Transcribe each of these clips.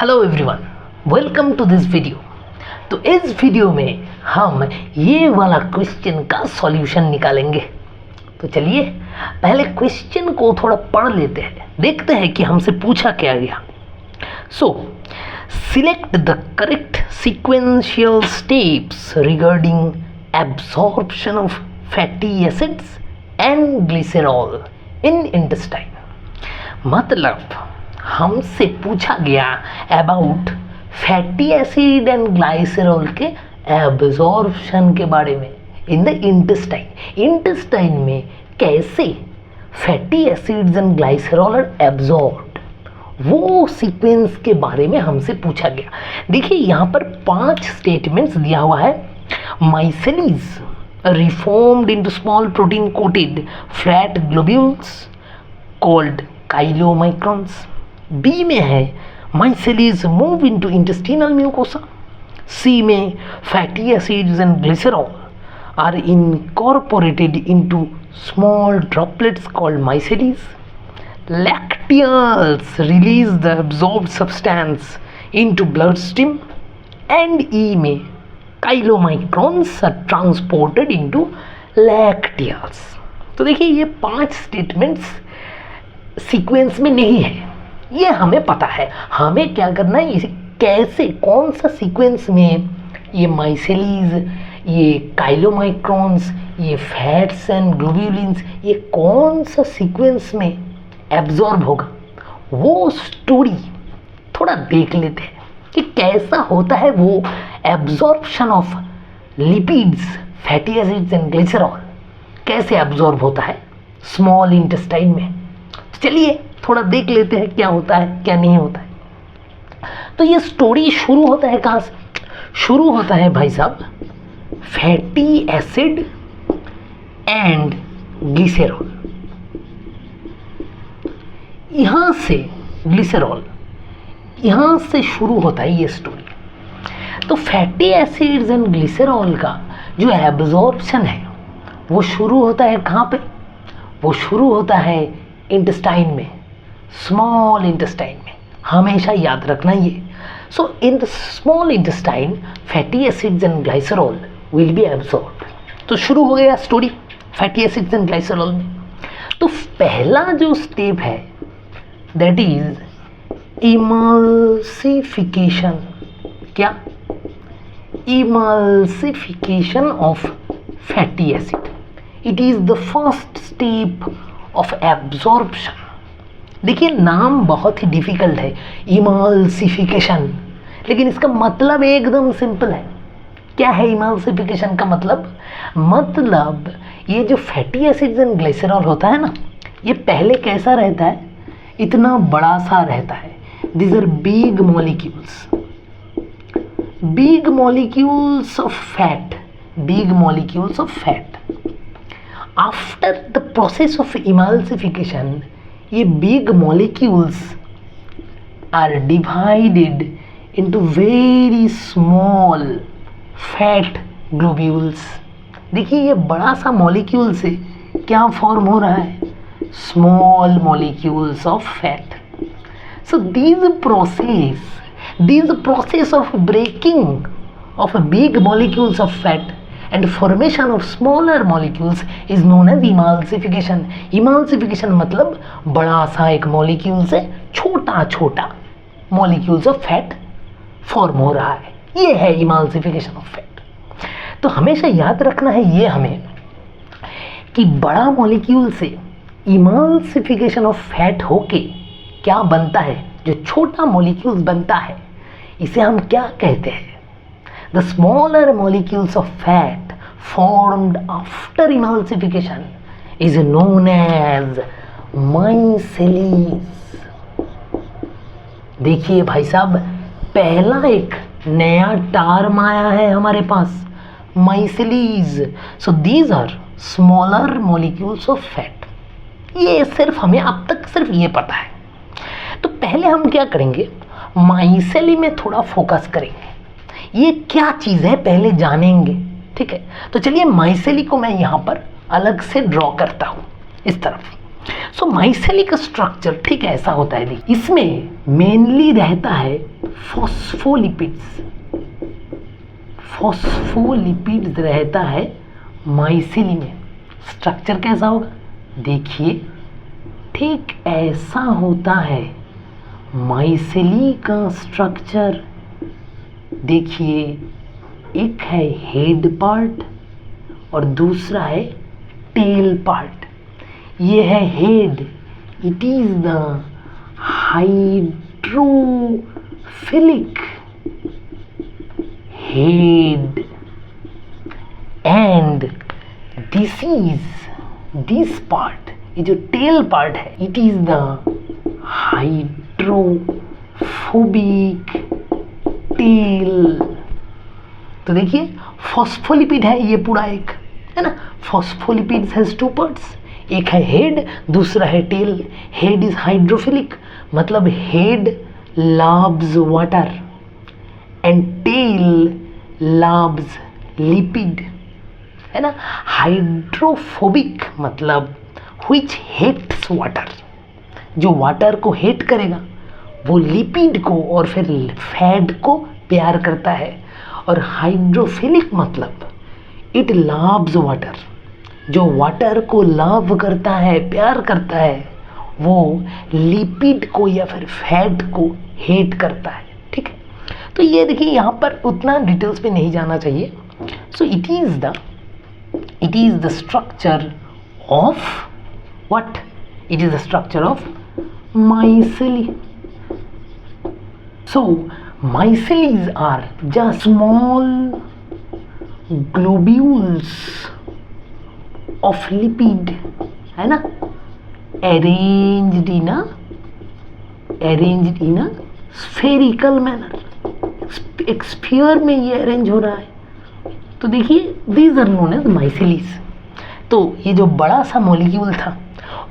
Hello everyone, welcome to this video. तो इस video में हम ये वाला क्वेश्चन का सॉल्यूशन निकालेंगे। तो चलिए पहले क्वेश्चन को थोड़ा पढ़ लेते हैं, देखते हैं कि हमसे पूछा क्या गया। So select the correct sequential steps regarding absorption of fatty acids and glycerol in intestine. मतलब हमसे पूछा गया about fatty acid and glycerol के एब्जॉर्प्शन के बारे में इन द इंटेस्टाइन। इंटेस्टाइन में कैसे fatty acids and glycerol are absorbed, वो सीक्वेंस के बारे में हमसे पूछा गया। देखिए यहाँ पर 5 स्टेटमेंट्स दिया हुआ है। Micelles reformed into small protein coated flat globules called chylomicrons. B में है micelles move into intestinal mucosa. C में fatty acids and glycerol are incorporated into small droplets called micelles. Lacteals release the absorbed substance into blood stream. And E में chylomicrons are transported into lacteals. तो देखिए ये 5 statements sequence में नहीं है, ये हमें पता है। हमें क्या करना है, इसे कैसे कौन सा सीक्वेंस में ये माइसेलीज, ये काइलोमाइक्रॉन्स, ये फैट्स एंड ग्लोब्यूलिन्स, ये कौन सा सीक्वेंस में एब्जॉर्ब होगा, वो स्टोरी थोड़ा देख लेते हैं कि कैसा होता है वो absorption of lipids, fatty acids and glycerol कैसे एब्जॉर्ब होता है स्मॉल इंटेस्टाइन में। चलिए थोड़ा देख लेते हैं क्या होता है क्या नहीं होता है। तो ये स्टोरी शुरू होता है कहाँ से? शुरू होता है भाई साहब फैटी एसिड एंड ग्लिसरॉल, यहाँ से ग्लिसरॉल, यहाँ से शुरू होता है ये स्टोरी। तो फैटी एसिड्स एंड ग्लिसरॉल का जो एब्जॉर्प्शन है वो शुरू होता है कहाँ पे? वो शुरू होता है इंटेस्टाइन में, स्मॉल इंटेस्टाइन में। हमेशा याद रखना ये। So in the small intestine fatty acids and glycerol will be absorbed. तो शुरू हो गया story fatty acids and glycerol में। तो पहला जो स्टेप है दैट इज इमल्सिफिकेशन। क्या? Emulsification of fatty acid. It is the first step of absorption. देखिए नाम बहुत ही डिफिकल्ट है, इमल्सिफिकेशन, लेकिन इसका मतलब एकदम सिंपल है। क्या है इमल्सिफिकेशन का मतलब? मतलब ये जो फैटी एसिड्स एंड ग्लिसरॉल होता है ना, ये पहले कैसा रहता है? इतना बड़ा सा रहता है। These are big molecules, big molecules of fat, big molecules of fat. After the process of emulsification ये big molecules are divided into very small fat globules. देखिए ये बड़ा सा मॉलिक्यूल से क्या फॉर्म हो रहा है? Small molecules of fat. So this process of breaking of big molecules of fat and formation of smaller molecules is known as emulsification. Emulsification मतलब बड़ा सा एक मॉलिक्यूल से छोटा छोटा मॉलिक्यूल्स ऑफ फैट फॉर्म हो रहा है, ये है emulsification ऑफ फैट। तो हमेशा याद रखना है ये हमें कि बड़ा मॉलिक्यूल से emulsification ऑफ फैट होके क्या बनता है, जो छोटा मॉलिक्यूल्स बनता है, इसे हम क्या कहते हैं? The smaller molecules of fat formed after emulsification is known as micelles. देखिए भाई साहब, पहला एक नया टर्म आया है हमारे पास, micelles. So these are smaller molecules of fat. ये सिर्फ हमें अब तक सिर्फ ये पता है। तो पहले हम क्या करेंगे, माइसेली में थोड़ा फोकस करेंगे। ये क्या चीज़ है पहले जानेंगे, ठीक है? तो चलिए माइसेली को मैं यहाँ पर अलग से ड्रॉ करता हूँ इस तरफ। सो माइसेली का स्ट्रक्चर ठीक ऐसा होता है। इसमें मेनली रहता है फॉस्फोलिपिड्स, फॉस्फोलिपिड्स रहता है माइसेली में। स्ट्रक्चर कैसा होगा देखिए, ठीक ऐसा होता है माइसेली का स्ट्रक्चर। देखिए, एक है हेड पार्ट और दूसरा है टेल पार्ट। ये है head, it is the hydrophilic head, and this part, ये जो टेल पार्ट है, it is the hydrophobic tell. तो देखिए फॉस्फोलिपिड है ये पूरा, एक है ना। फॉस्फोलिपिड्स हैज टू पार्ट्स, एक है हेड, दूसरा है टेल। हेड इज हाइड्रोफिलिक, मतलब head loves water and tail loves lipid, है ना। हाइड्रोफोबिक मतलब व्हिच हेट्स वाटर, जो वाटर को हेट करेगा वो लिपिड को और फिर फैट को प्यार करता है। और हाइड्रोफिलिक मतलब इट लव्स वाटर, जो वाटर को लव करता है, प्यार करता है, वो लिपिड को या फिर फैट को हेट करता है। ठीक है, तो ये देखिए यहाँ पर उतना डिटेल्स पे नहीं जाना चाहिए। So it is the structure of what, it is the structure of माइसेली। So micelles are just small globules of lipid, है ना, arranged in a spherical manner। एक स्फीयर में ये अरेंज हो रहा है। तो देखिए these are known as micelles। तो ये जो बड़ा सा मॉलिक्यूल था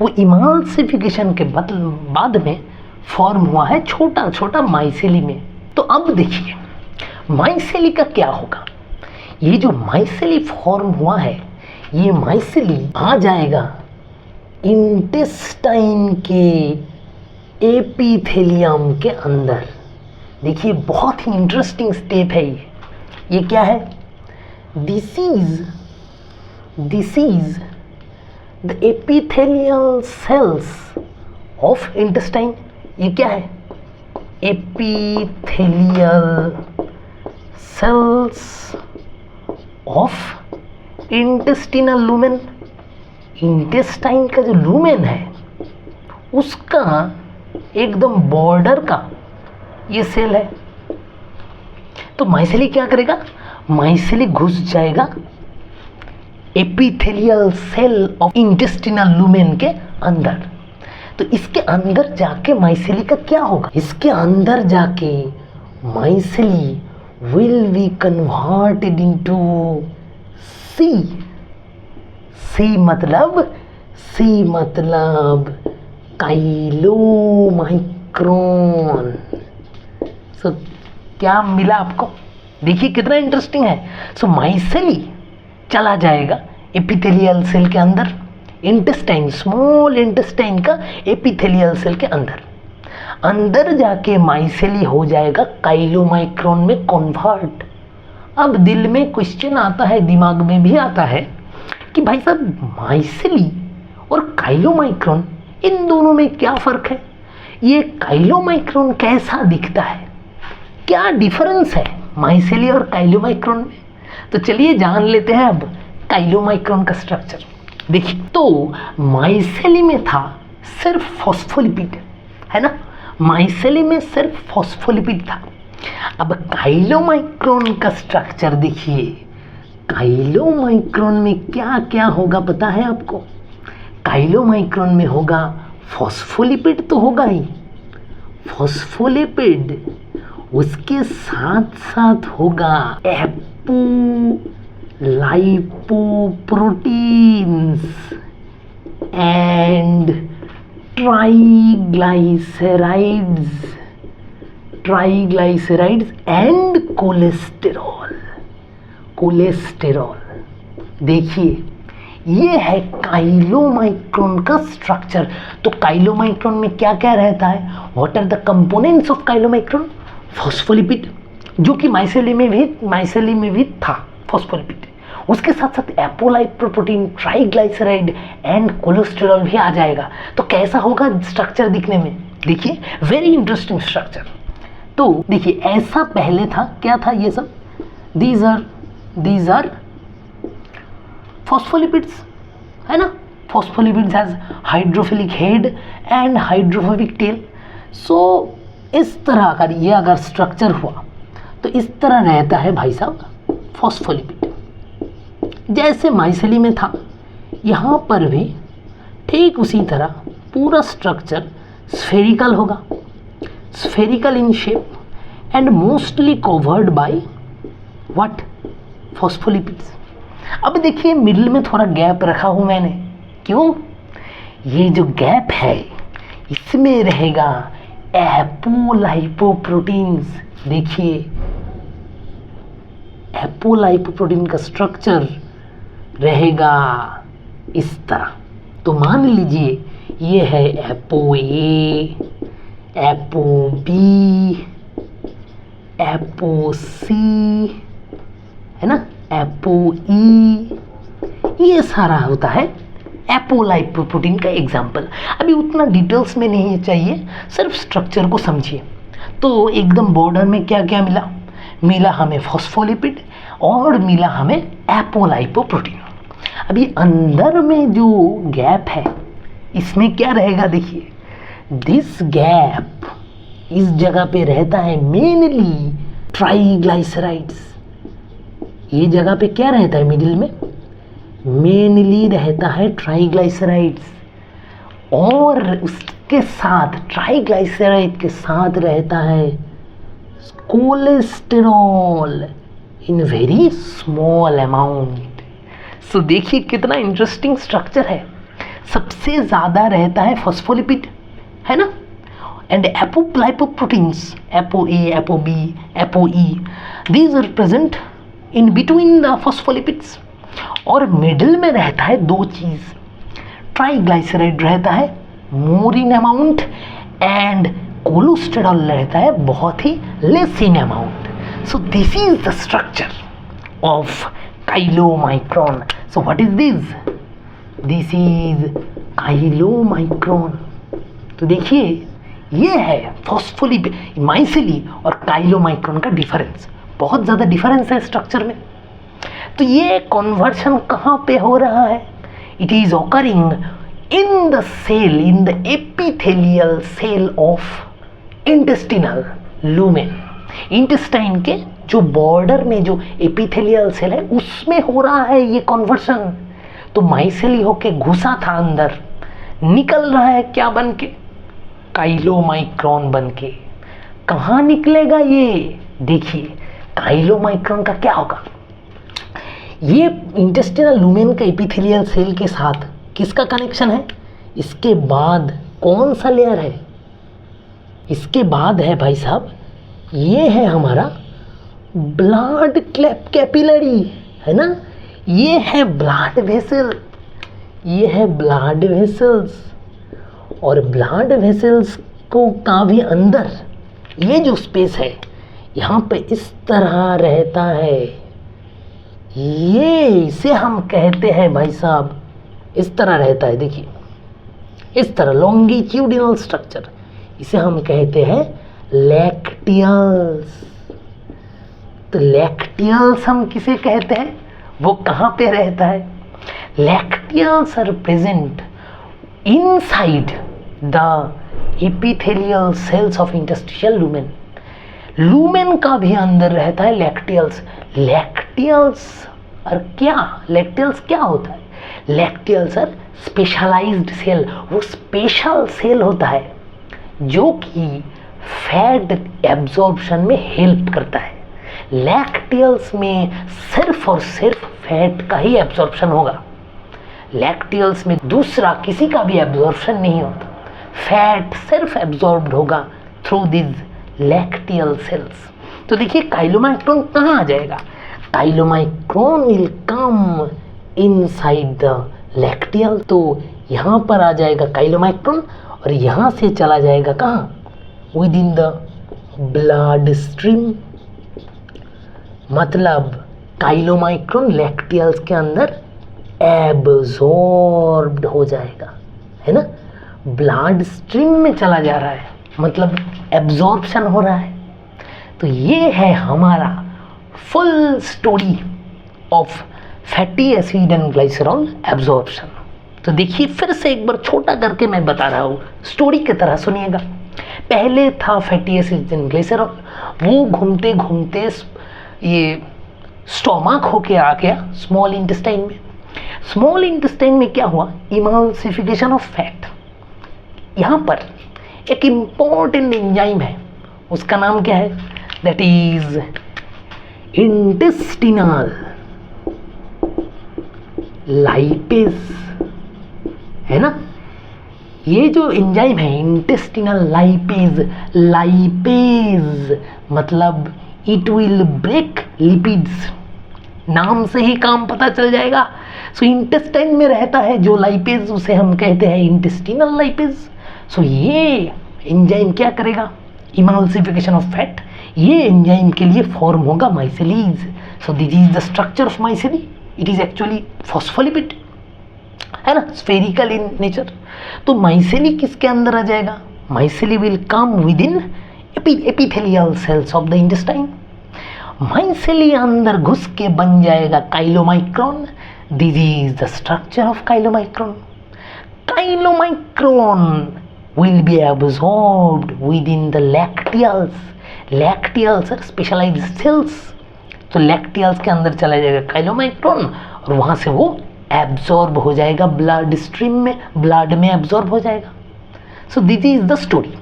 वो इमाल्सिफिकेशन के बाद में फॉर्म हुआ है छोटा छोटा माइसेली में। तो अब देखिए माइसेली का क्या होगा। ये जो माइसेली फॉर्म हुआ है, ये माइसेली आ जाएगा इंटेस्टाइन के एपिथेलियम के अंदर। देखिए बहुत ही इंटरेस्टिंग स्टेप है ये क्या है, this is the epithelial cells of intestine. ये क्या है, epithelial cells of intestinal lumen. Intestine का जो लूमेन है उसका एकदम बॉर्डर का ये सेल है। तो माइसेली क्या करेगा, माइसेली घुस जाएगा epithelial cell of intestinal lumen के अंदर। तो इसके अंदर जाके माइसेली का क्या होगा, इसके अंदर जाके micelle will be converted into C मतलब काइलोमाइक्रोन। सो क्या मिला आपको, देखिए कितना इंटरेस्टिंग है। सो माइसेली चला जाएगा एपिथेलियल सेल के अंदर, इंटेस्टाइन, स्मॉल इंटेस्टाइन का एपिथेलियल सेल के अंदर जाके माइसेली हो जाएगा काइलोमाइक्रोन में कन्वर्ट। अब दिल में क्वेश्चन आता है, दिमाग में भी आता है कि भाई साहब माइसेली और काइलोमाइक्रोन इन दोनों में क्या फ़र्क है, ये काइलोमाइक्रोन कैसा दिखता है, क्या डिफरेंस है माइसेली और काइलोमाइक्रोन में। तो चलिए जान लेते हैं अब काइलोमाइक्रोन का स्ट्रक्चर। देखिए तो माइसेली में था सिर्फ फॉस्फोलिपिड, है ना, माइसेली में सिर्फ फॉस्फोलिपिड था। अब काइलोमाइक्रोन का स्ट्रक्चर देखिए, काइलोमाइक्रोन में क्या क्या होगा पता है आपको। काइलोमाइक्रोन में होगा फॉस्फोलिपिड, तो होगा ही फॉस्फोलिपिड, उसके साथ साथ होगा lipoproteins and triglycerides and cholesterol. देखिए ये है काइलोमाइक्रोन का स्ट्रक्चर। तो काइलोमाइक्रोन में क्या क्या रहता है, what are the components of chylomicron, phospholipid, जो कि माइसेली में भी था फॉस्फोलिपिड। उसके साथ साथ एपोलाइपोप्रोटीन, ट्राइग्लाइसराइड एंड कोलेस्टेरॉल भी आ जाएगा। तो कैसा होगा स्ट्रक्चर दिखने में, देखिए वेरी इंटरेस्टिंग स्ट्रक्चर। तो देखिए ऐसा पहले था, क्या था ये सब, दीज आर फॉस्फोलिपिड्स, है ना। Phospholipids has hydrophilic head and hydrophobic tail. So इस तरह का ये अगर स्ट्रक्चर हुआ तो इस तरह रहता है भाई साहब फॉस्फोलिपिड। जैसे माइसेली में था, यहाँ पर भी ठीक उसी तरह पूरा स्ट्रक्चर स्फेरिकल होगा, spherical in shape and mostly covered by what, phospholipids. अब देखिए मिडिल में थोड़ा गैप रखा हूँ मैंने, क्यों, ये जो गैप है इसमें रहेगा एपोलाइपोप्रोटीन्स। देखिए एपोलाइपोप्रोटीन का स्ट्रक्चर रहेगा इस तरह। तो मान लीजिए ये है apo A, apo B, apo सी, है ना, एपो ई, ये सारा होता है एपोलाइपोप्रोटीन का एग्जाम्पल। अभी उतना डिटेल्स में नहीं चाहिए, सिर्फ स्ट्रक्चर को समझिए। तो एकदम बॉर्डर में क्या क्या मिला हमें फॉस्फोलिपिड और मिला हमें एपोलाइपोप्रोटीन। अभी अंदर में जो गैप है इसमें क्या रहेगा, देखिए दिस गैप, इस जगह पे रहता है मेनली ट्राइग्लाइसराइड्स। ये जगह पे क्या रहता है मिडिल में, मेनली रहता है ट्राइग्लाइसराइड्स, और उसके साथ ट्राइग्लाइसराइड के साथ रहता है cholesterol in very small amount. So देखिए कितना इंटरेस्टिंग स्ट्रक्चर है। सबसे ज़्यादा रहता है फॉस्फोलिपिड, है ना, and apolipoproteins, apo A, apo B, apo E, these are present in between the phospholipids. और मिडिल में रहता है दो चीज़, ट्राइग्लाइसराइड रहता है more in amount and cholesterol रहता है बहुत ही less in amount. So this is the structure of chylomicron. So what is this, this is chylomicron. तो देखिए ये है फॉस्फोलिपिड, माइसेली और काइलोमाइक्रोन का डिफरेंस, बहुत ज़्यादा डिफरेंस है स्ट्रक्चर में। तो ये कन्वर्शन कहाँ पे हो रहा है, it is occurring in the cell, in the epithelial cell of intestinal lumen. Intestine के जो बॉर्डर में जो एपिथेलियल सेल है उसमें हो रहा है ये कन्वर्शन। तो माइसेली होके घुसा था अंदर, निकल रहा है क्या बन के, काइलोमाइक्रोन बन के। कहाँ निकलेगा ये, देखिए काइलोमाइक्रोन का क्या होगा, ये इंटेस्टिनल लूमेन का एपिथेलियल सेल के साथ किसका कनेक्शन है, इसके बाद कौन सा लेयर है, इसके बाद है भाई साहब ये है हमारा ब्लड कैपिलरी, है ना, ये है ब्लड वेसल, ये है ब्लड वेसल्स। और ब्लड वेसल्स को का भी अंदर ये जो स्पेस है यहाँ पे इस तरह रहता है, ये इसे हम कहते हैं भाई साहब, इस तरह रहता है, देखिए इस तरह लॉन्गिट्यूडिनल स्ट्रक्चर, इसे हम कहते हैं लैक्टियल्स। तो लैक्टियल्स हम किसे कहते हैं, वो कहाँ पे रहता है, lacteals are present inside the epithelial cells of interstitial lumen. Lumen का भी अंदर रहता है लैक्टियल्स। लैक्टियल्स और क्या, लैक्टियल्स क्या होता है, लैक्टियल्स आर स्पेशलाइज्ड सेल, वो स्पेशल सेल होता है जो कि फैट एब्जॉर्प्शन में हेल्प करता है। लैक्टियल्स में सिर्फ और सिर्फ फैट का ही एब्जॉर्प्शन होगा, लैक्टियल्स में दूसरा किसी का भी एब्जॉर्प्शन नहीं होता, फैट सिर्फ एब्जॉर्ब्ड होगा थ्रू दिस लैक्टियल सेल्स। तो देखिए काइलोमाइक्रोन कहाँ आ जाएगा, chylomicron will come inside the lacteal. तो यहाँ पर आ जाएगा काइलोमाइक्रोन और यहाँ से चला जाएगा कहाँ, with in the blood stream, मतलब काइलोमाइक्रोन लैक्टियल्स के अंदर एब्जॉर्ब्ड हो जाएगा, है ना, ब्लड स्ट्रीम में चला जा रहा है, मतलब एब्जॉर्प्शन हो रहा है। तो ये है हमारा full story of fatty acid and glycerol absorption. तो देखिए फिर से एक बार छोटा करके मैं बता रहा हूँ, स्टोरी की तरह सुनिएगा। पहले था फैटी एसिड एंड ग्लाइसरॉल, वो घूमते घूमते ये स्टोमक होके आ गया स्मॉल इंटेस्टाइन में। स्मॉल इंटेस्टाइन में क्या हुआ, इमल्सिफिकेशन ऑफ फैट। यहाँ पर एक इम्पॉर्टेंट एंजाइम है, उसका नाम क्या है, दैट इज इंटेस्टिनल लाइपेज, है ना। ये जो एंजाइम है इंटेस्टिनल लाइपेज, लाइपेज मतलब इट विल ब्रेक लिपिड्स, नाम से ही काम पता चल जाएगा। सो इंटेस्टाइन में रहता है जो लाइपेज, उसे हम कहते हैं इंटेस्टिनल लाइपेज। सो ये एंजाइम क्या करेगा, इमल्सिफिकेशन ऑफ फैट, ये एंजाइम के लिए फॉर्म होगा micelles. So this is the structure of micelle, it is actually phospholipid, है ना, स्फेरिकल इन नेचर। तो माइसेली किसके अंदर आ जाएगा, माइसेली will come with in epithelial cells of the intestine. माइसेली अंदर घुस के बन जाएगा chylomicron, this is the structure of chylomicron. Chylomicron will be absorbed within the lacteals, lacteals are specialized cells। तो lacteals के अंदर चला जाएगा काइलोमाइक्रोन और वहाँ से वो एब्जॉर्ब हो जाएगा ब्लड स्ट्रीम में, ब्लड में एब्जॉर्ब हो जाएगा। सो दिस इज द स्टोरी।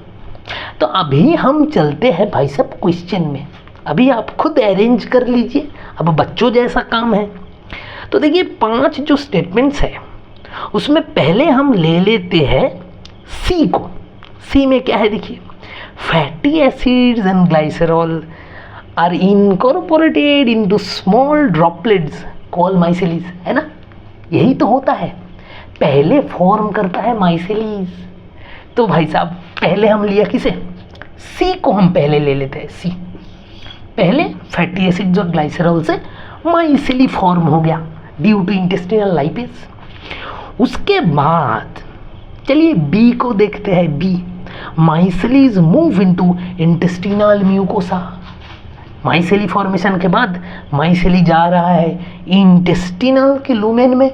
तो अभी हम चलते हैं भाई साहब क्वेश्चन में, अभी आप खुद अरेंज कर लीजिए, अब बच्चों जैसा काम है। तो देखिए 5 जो स्टेटमेंट्स है उसमें पहले हम ले लेते हैं सी को। सी में क्या है देखिए, fatty acids and glycerol are incorporated into small droplets called micelles, है ना, यही तो होता है, पहले फॉर्म करता है माइसेलीज। तो भाई साहब पहले हम लिया किसे, सी को हम पहले ले लेते हैं। सी पहले फैटी एसिड्स और ग्लाइसरॉल से माइसेली फॉर्म हो गया ड्यू टू इंटेस्टिनल लाइपेज। उसके बाद चलिए बी को देखते हैं। B, micelles move into intestinal mucosa. Micelle formation के बाद माइसेली जा रहा है इंटेस्टिनल के लूमेन में,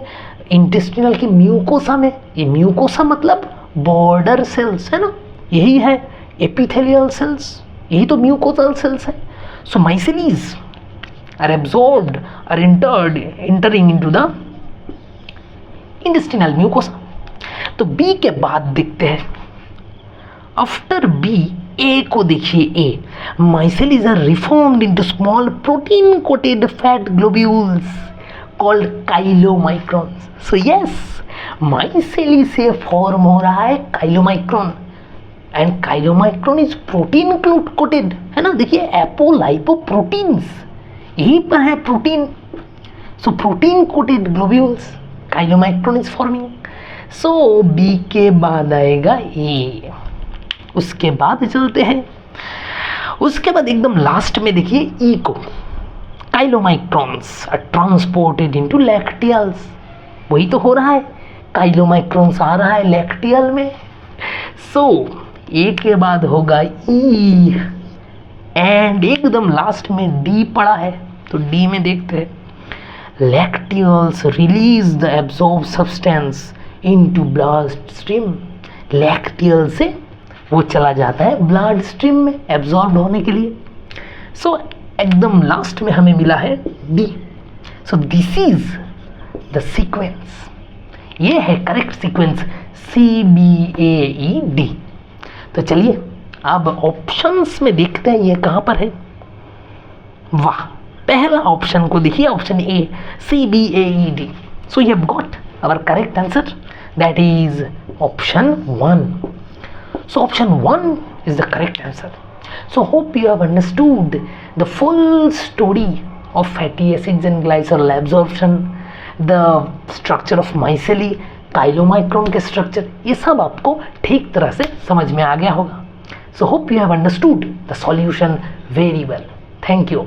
इंटेस्टिनल की म्यूकोसा में। ये म्यूकोसा मतलब बॉर्डर सेल्स, है ना, यही है एपिथेलियल सेल्स, यही तो म्यूकोसल सेल्स है। So micelles are absorbed are entering into the intestinal mucosa. तो बी के बाद देखते हैं आफ्टर बी, ए को देखिए। A, micelles are reformed into small protein coated fat globules called chylomicrons. So yes, micelle से form हो रहा है chylomicron and chylomicron is protein coated, है ना। देखिए एपोलाइपो प्रोटीन्स, यहीं पर है protein. So protein coated globules, chylomicron is forming. So B के बाद आएगा ए। उसके बाद चलते हैं, उसके बाद एकदम लास्ट में देखिए ई को, chylomicrons are transported into lacteals. वही तो हो रहा है, काइलोमाइक्रोन्स आ रहा है लैक्टियल में। सो ए के बाद होगा ई एंड एकदम लास्ट में डी पड़ा है। तो डी में देखते हैं, lacteals release the absorb substance into blood stream. Lacteal से वो चला जाता है ब्लड स्ट्रीम में एब्जॉर्ब होने के लिए। सो एकदम लास्ट में हमें मिला है D. So this is the sequence, ये है करेक्ट सीक्वेंस CBAED। तो चलिए अब ऑप्शंस में देखते हैं ये कहाँ पर है। वाह, पहला ऑप्शन को देखिए, option A CBAED। So you have got our correct answer, that is option 1. So option 1 is the correct answer. So hope you have understood the full story of fatty acids and glycerol absorption, the structure of micelle, chylomicron के structure, ये सब आपको ठीक तरह से समझ में आ गया होगा। So hope you have understood the solution very well. Thank you.